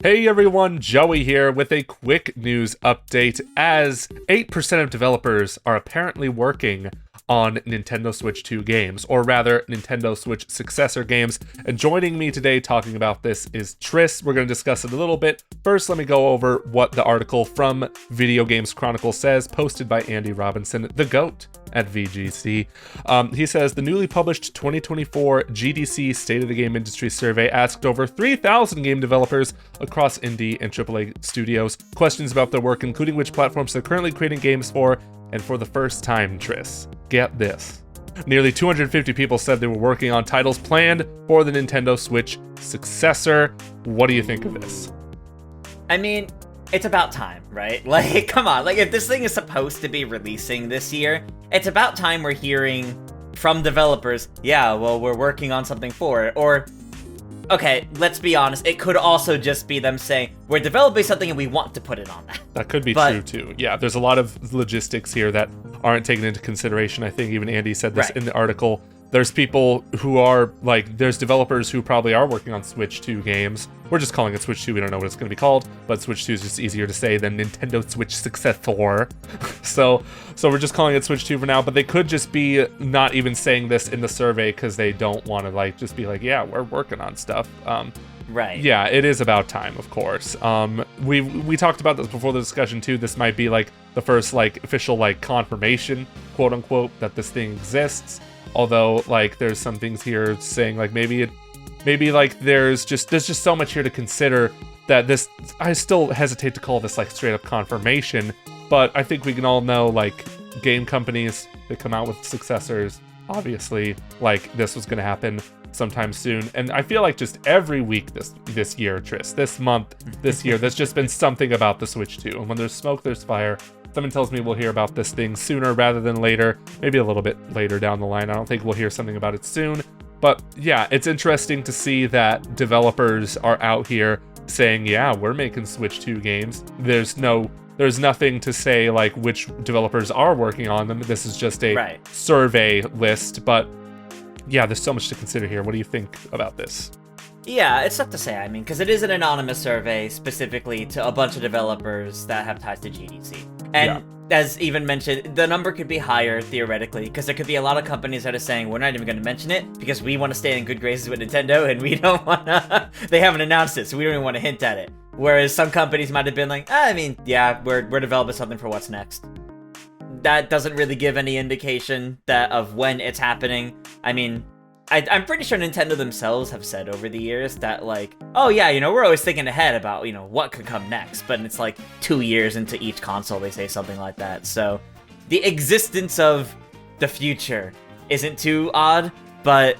Hey everyone, Joey here with a quick news update as 8% of developers are apparently working on Nintendo Switch 2 games, or rather, Nintendo Switch successor games. And joining me today talking about this is Tris. We're going to discuss it a little bit. First, let me go over what the article from Video Games Chronicle says, posted by Andy Robinson, the GOAT at VGC. He says, the newly published 2024 GDC State of the Game Industry Survey asked over 3,000 game developers across indie and AAA studios questions about their work, including which platforms they're currently creating games for, and for the first time, Tris, get this. Nearly 250 people said they were working on titles planned for the Nintendo Switch successor. What do you think of this? I mean, it's about time, right? Like, come on. Like, if this thing is supposed to be releasing this year, it's about time we're hearing from developers, yeah, well, we're working on something for it. Or, okay, let's be honest, it could also just be them saying, we're developing something and we want to put it on that. That could be true, too. Yeah, there's a lot of logistics here that aren't taken into consideration. I think even Andy said this in the article. There's people who are, like, there's developers who probably are working on Switch 2 games. We're just calling it Switch 2. We don't know what it's going to be called, but Switch 2 is just easier to say than Nintendo Switch successor. So we're just calling it Switch 2 for now, but they could just be not even saying this in the survey because they don't want to, like, just be like, yeah, we're working on stuff. Right. Yeah, it is about time, of course. We talked about this before the discussion, too. This might be, like, the first, like, official, like, confirmation, quote-unquote, that this thing exists. Although, like, there's some things here saying, like, maybe like there's just so much here to consider that this, I still hesitate to call this like straight up confirmation, but I think we can all know, like, game companies that come out with successors, obviously, like, this was going to happen sometime soon. And I feel like just every week this year, Tris, this month, this year, there's just been something about the Switch 2. And when there's smoke, there's fire. Someone tells me we'll hear about this thing sooner rather than later, maybe a little bit later down the line. I don't think we'll hear something about it soon. But yeah, it's interesting to see that developers are out here saying, yeah, we're making Switch 2 games. There's nothing to say, like, which developers are working on them. This is just a survey list. But yeah, there's so much to consider here. What do you think about this? Yeah, it's tough to say, I mean, because it is an anonymous survey specifically to a bunch of developers that have ties to GDC. And as even mentioned, the number could be higher, theoretically, because there could be a lot of companies that are saying, we're not even going to mention it, because we want to stay in good graces with Nintendo, and we don't want to... they haven't announced it, so we don't even want to hint at it. Whereas some companies might have been like, I mean, yeah, we're developing something for what's next. That doesn't really give any indication of when it's happening. I mean... I'm pretty sure Nintendo themselves have said over the years that, like, oh yeah, you know, we're always thinking ahead about, you know, what could come next, but it's like 2 years into each console they say something like that. So the existence of the future isn't too odd, but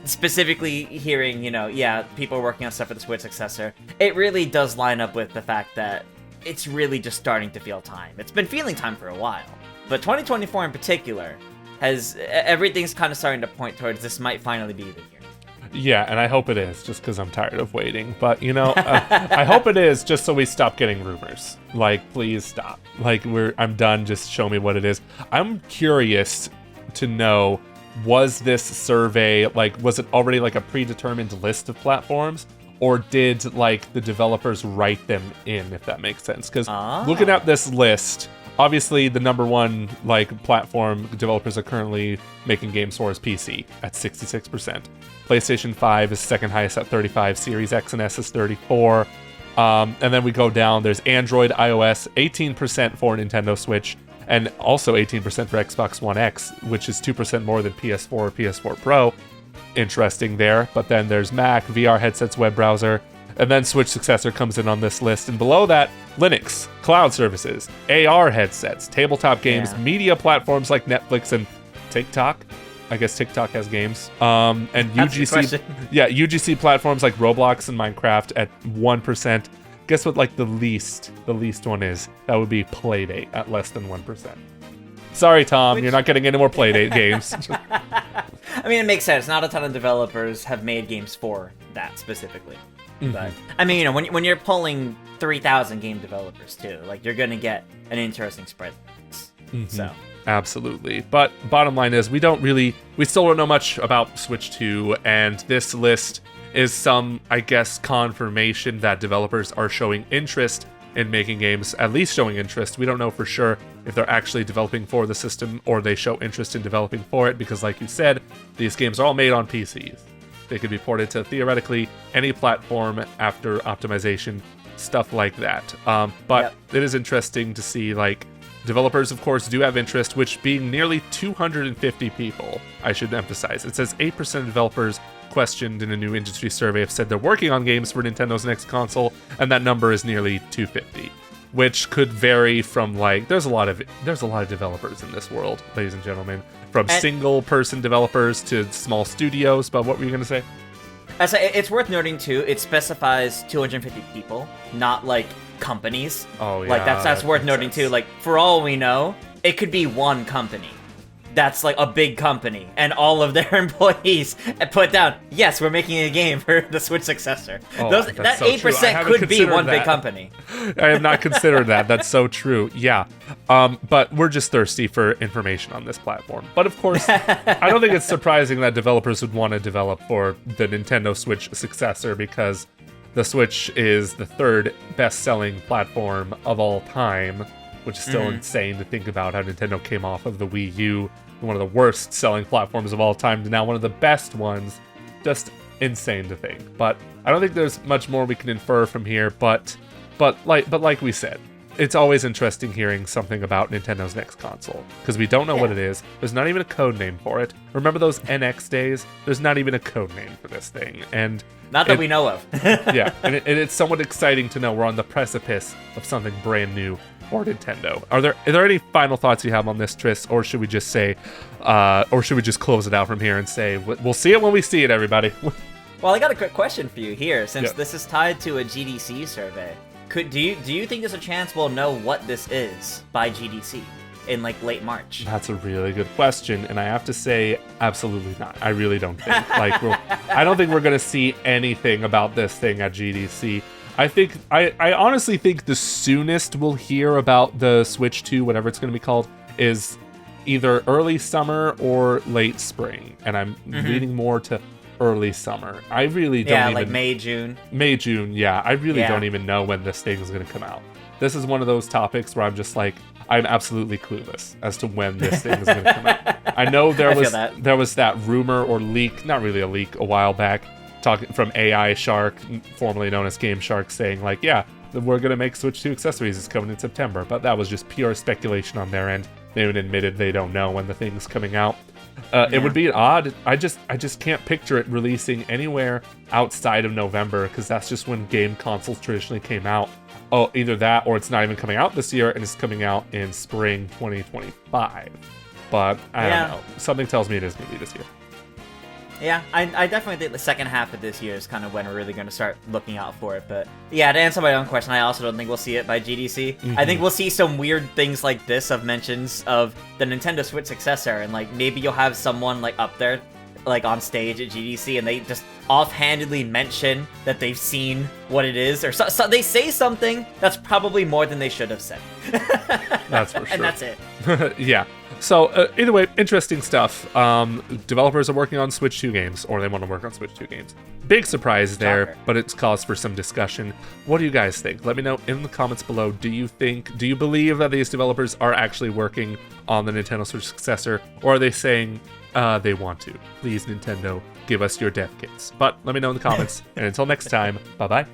specifically hearing, you know, yeah, people are working on stuff for the Switch successor, it really does line up with the fact that it's really just starting to feel time. It's been feeling time for a while, but 2024 in particular, everything's kind of starting to point towards this might finally be the year. Yeah, and I hope it is, just because I'm tired of waiting. But, you know, I hope it is just so we stop getting rumors. Like, please stop. Like, I'm done. Just show me what it is. I'm curious to know, was this survey, like, was it already like a predetermined list of platforms? Or did, like, the developers write them in, if that makes sense? Because looking at this list... Obviously, the number one, like, platform developers are currently making games for is PC at 66%. PlayStation 5 is second highest at 35%. Series X and S is 34%. And then we go down. There's Android, iOS, 18% for Nintendo Switch, and also 18% for Xbox One X, which is 2% more than PS4 or PS4 Pro. Interesting there. But then there's Mac, VR headsets, web browser. And then Switch successor comes in on this list. And below that, Linux, cloud services, AR headsets, tabletop games, media platforms like Netflix and TikTok. I guess TikTok has games. And UGC platforms like Roblox and Minecraft at 1%. Guess what, like, the least one is? That would be Playdate at less than 1%. Sorry, Tom, you're not getting any more Playdate games. I mean, it makes sense. Not a ton of developers have made games for that specifically. Mm-hmm. But I mean, you know, when you're pulling 3,000 game developers too, like, you're gonna get an interesting spread. Mm-hmm. So absolutely. But bottom line is, we still don't know much about Switch 2, and this list is some, I guess, confirmation that developers are showing interest in making games, at least showing interest. We don't know for sure if they're actually developing for the system or they show interest in developing for it, because like you said, these games are all made on PCs. They could be ported to theoretically any platform after optimization, stuff like that. But it is interesting to see, like, developers, of course, do have interest, which being nearly 250 people, I should emphasize. It says 8% of developers questioned in a new industry survey have said they're working on games for Nintendo's next console, and that number is nearly 250, which could vary from, like, there's a lot of developers in this world, ladies and gentlemen, from single-person developers to small studios. But what were you going to say? It's worth noting, too, it specifies 250 people, not, like, companies. Oh, yeah. Like, that's worth noting, too. Like, for all we know, it could be one company. That's like a big company, and all of their employees put down, yes, we're making a game for the Switch successor. That so 8% could be one big company. I have not considered that. That's so true. Yeah. But we're just thirsty for information on this platform. But of course, I don't think it's surprising that developers would want to develop for the Nintendo Switch successor, because the Switch is the third best-selling platform of all time, which is still insane to think about, how Nintendo came off of the Wii U, one of the worst selling platforms of all time, to now one of the best ones. Just insane to think. But I don't think there's much more we can infer from here, but like we said, it's always interesting hearing something about Nintendo's next console, because we don't know what it is. There's not even a code name for it. Remember those NX days? There's not even a code name for this thing, and not that we know of. Yeah, and it's somewhat exciting to know we're on the precipice of something brand new for Nintendo. Are there any final thoughts you have on this, Tris, or should we just say, or should we just close it out from here and say we'll see it when we see it, everybody? Well, I got a quick question for you here, since this is tied to a GDC survey. Do you think there's a chance we'll know what this is by GDC in like late March? That's a really good question, and I have to say, absolutely not. I really don't think. I don't think we're gonna see anything about this thing at GDC. I honestly think the soonest we'll hear about the Switch 2, whatever it's going to be called, is either early summer or late spring. And I'm leaning more to early summer. I really don't even... like May, June. May, June, yeah. I really don't even know when this thing is going to come out. This is one of those topics where I'm just like, I'm absolutely clueless as to when this thing is going to come out. I know there was that rumor or leak, not really a leak, a while back, talking from AI Shark, formerly known as Game Shark, saying like, yeah, we're going to make Switch 2 accessories. It's coming in September. But that was just pure speculation on their end. They even admitted they don't know when the thing's coming out. It would be odd. I just can't picture it releasing anywhere outside of November, because that's just when game consoles traditionally came out. Oh, either that or it's not even coming out this year and it's coming out in spring 2025. But I don't know. Something tells me it is going to be this year. Yeah, I definitely think the second half of this year is kind of when we're really going to start looking out for it. But yeah, to answer my own question, I also don't think we'll see it by GDC. I think we'll see some weird things like this of mentions of the Nintendo Switch successor, and like maybe you'll have someone like up there, like on stage at GDC, and they just offhandedly mention that they've seen what it is, or so they say something that's probably more than they should have said. That's for sure. And that's it. Yeah. So either way, interesting stuff. Developers are working on Switch 2 games, or they want to work on Switch 2 games. Big surprise there, but it's cause for some discussion. What do you guys think? Let me know in the comments below. Do you believe that these developers are actually working on the Nintendo Switch successor, or are they saying they want to? Please, Nintendo, give us your dev kits. But let me know in the comments. And until next time, bye-bye.